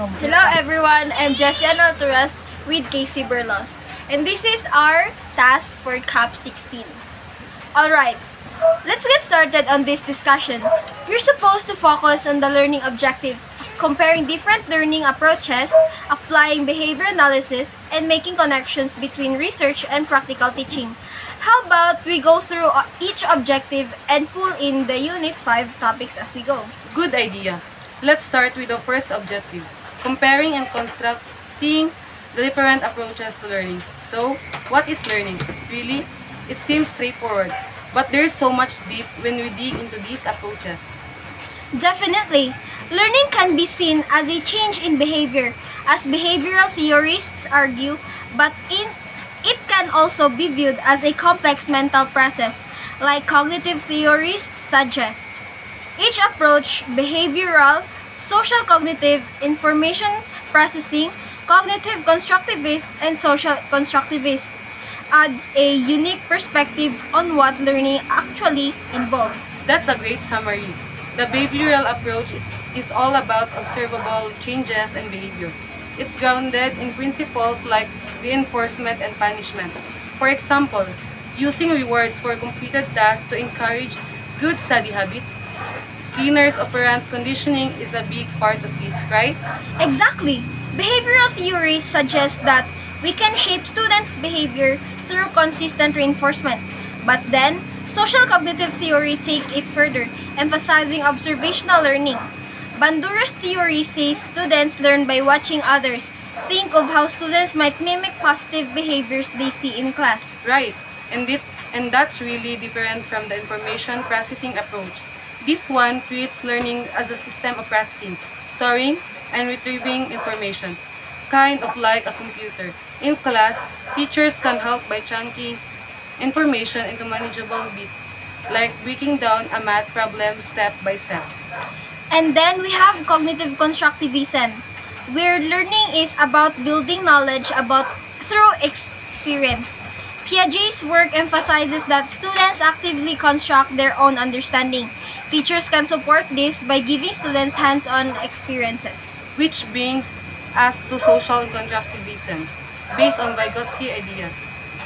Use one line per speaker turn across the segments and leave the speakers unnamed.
Hello everyone, I'm Jessie Alturas with Casey Berlos, and this is our task for CAP 16. Alright, let's get started on this discussion. We're supposed to focus on the learning objectives, comparing different learning approaches, applying behavior analysis, and making connections between research and practical teaching. How about we go through each objective and pull in the Unit 5 topics as we go?
Good idea. Let's start with the first objective, comparing and constructing the different approaches to learning. So, what is learning? Really? It seems straightforward, but there's so much deep when we dig into these approaches.
Definitely. Learning can be seen as a change in behavior, as behavioral theorists argue, but it can also be viewed as a complex mental process, like cognitive theorists suggest. Each approach, behavioral, social cognitive, information processing, cognitive constructivist, and social constructivist, adds a unique perspective on what learning actually involves.
That's a great summary. The behavioral approach is all about observable changes in behavior. It's grounded in principles like reinforcement and punishment. For example, using rewards for completed tasks to encourage good study habit. Skinner's operant conditioning is a big part of this, right?
Exactly. Behavioral theories suggest that we can shape students' behavior through consistent reinforcement. But then, social cognitive theory takes it further, emphasizing observational learning. Bandura's theory says students learn by watching others. Think of how students might mimic positive behaviors they see in class.
Right. And that's really different from the information processing approach. This one treats learning as a system of processing, storing, and retrieving information, kind of like a computer. In class, teachers can help by chunking information into manageable bits, like breaking down a math problem step by step.
And then we have cognitive constructivism, where learning is about building knowledge about through experience. Piaget's work emphasizes that students actively construct their own understanding. Teachers can support this by giving students hands-on experiences.
Which brings us to social constructivism, based on Vygotsky ideas.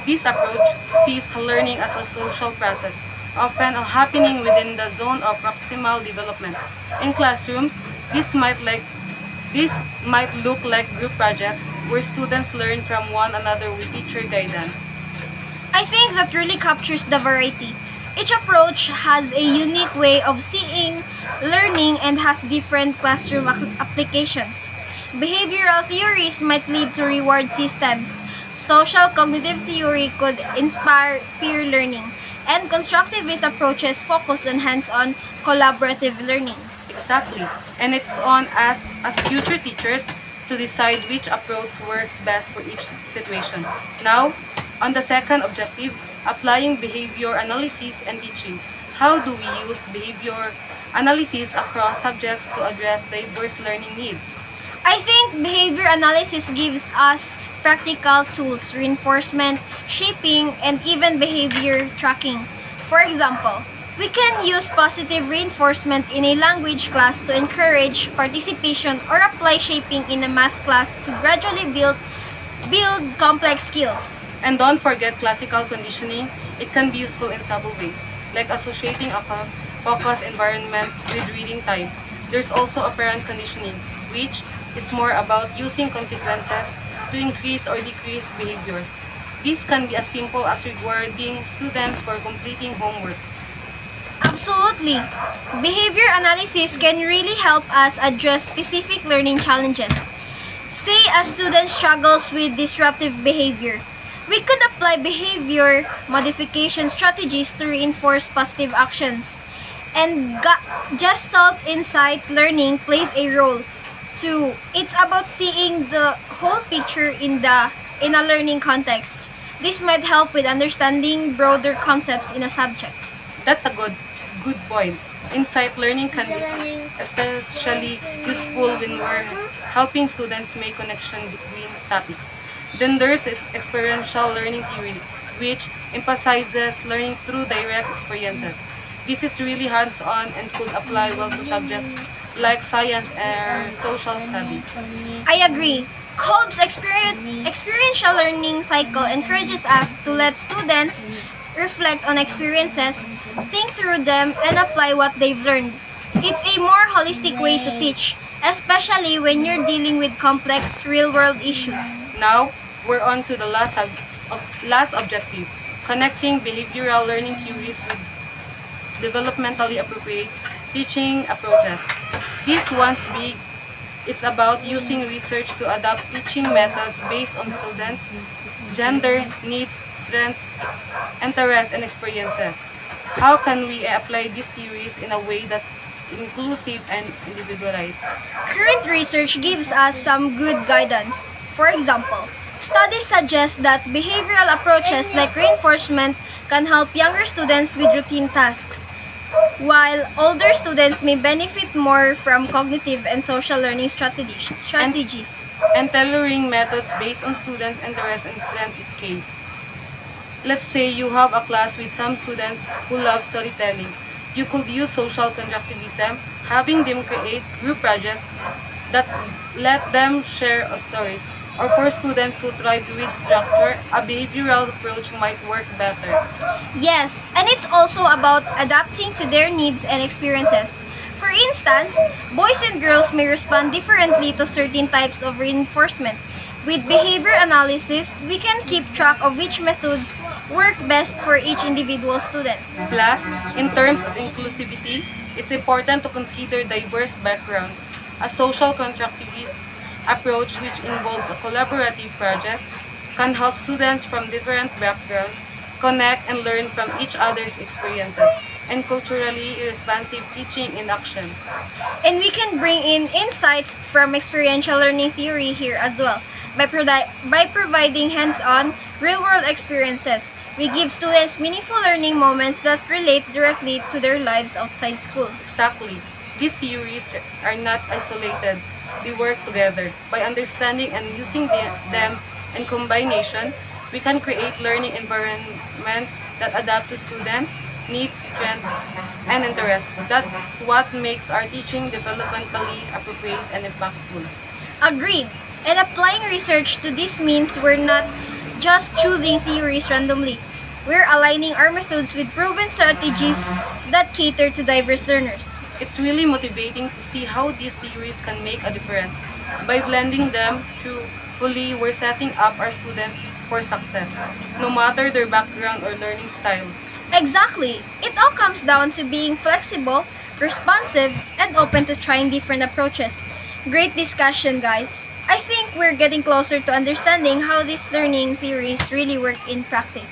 This approach sees learning as a social process, often happening within the zone of proximal development. In classrooms, this might look like group projects where students learn from one another with teacher guidance.
I think that really captures the variety. Each approach has a unique way of seeing learning and has different classroom applications. Behavioral theories might lead to reward systems. Social cognitive theory could inspire peer learning. And constructivist approaches focus on hands-on collaborative learning.
Exactly. And it's on us as future teachers to decide which approach works best for each situation. Now, on the second objective, applying behavior analysis and teaching. How do we use behavior analysis across subjects to address diverse learning needs?
I think behavior analysis gives us practical tools, reinforcement, shaping, and even behavior tracking. For example, we can use positive reinforcement in a language class to encourage participation or apply shaping in a math class to gradually build complex skills.
And don't forget classical conditioning. It can be useful in subtle ways, like associating a focus environment with reading time. There's also operant conditioning, which is more about using consequences to increase or decrease behaviors. This can be as simple as rewarding students for completing homework.
Absolutely. Behavior analysis can really help us address specific learning challenges. Say a student struggles with disruptive behavior. We could apply behavior modification strategies to reinforce positive actions. And Gestalt insight learning plays a role too. It's about seeing the whole picture in a learning context. This might help with understanding broader concepts in a subject.
That's a good point. Insight learning can be especially useful when we're helping students make connection between topics. Then there's experiential learning theory, which emphasizes learning through direct experiences. This is really hands-on and could apply well to subjects like science or social studies.
I agree. Kolb's experiential learning cycle encourages us to let students reflect on experiences, think through them, and apply what they've learned. It's a more holistic way to teach, especially when you're dealing with complex real-world issues.
Now, we're on to the last objective, connecting behavioral learning theories with developmentally appropriate teaching approaches. This one's big. It's about using research to adapt teaching methods based on students' gender, needs, strengths, interests, and experiences. How can we apply these theories in a way that's inclusive and individualized?
Current research gives us some good guidance. For example, studies suggest that behavioral approaches like reinforcement can help younger students with routine tasks, while older students may benefit more from cognitive and social learning strategies.
And tailoring methods based on students' interests and strength is key. Let's say you have a class with some students who love storytelling. You could use social constructivism, having them create group projects that let them share stories. Or for students who thrive with structure, a behavioral approach might work better.
Yes, and it's also about adapting to their needs and experiences. For instance, boys and girls may respond differently to certain types of reinforcement. With behavior analysis, we can keep track of which methods work best for each individual student.
Plus, in terms of inclusivity, it's important to consider diverse backgrounds. A social constructivist approach, which involves a collaborative projects, can help students from different backgrounds connect and learn from each other's experiences, and culturally responsive teaching in action.
And we can bring in insights from experiential learning theory here as well. By providing hands-on, real-world experiences, we give students meaningful learning moments that relate directly to their lives outside school.
Exactly. These theories are not isolated. They work together. By understanding and using them in combination, we can create learning environments that adapt to students' needs, strengths, and interests. That's what makes our teaching developmentally appropriate and impactful.
Agreed. And applying research to this means we're not just choosing theories randomly. We're aligning our methods with proven strategies that cater to diverse learners.
It's really motivating to see how these theories can make a difference. By blending them fully, we're setting up our students for success, no matter their background or learning style.
Exactly. It all comes down to being flexible, responsive, and open to trying different approaches. Great discussion, guys. I think we're getting closer to understanding how these learning theories really work in practice.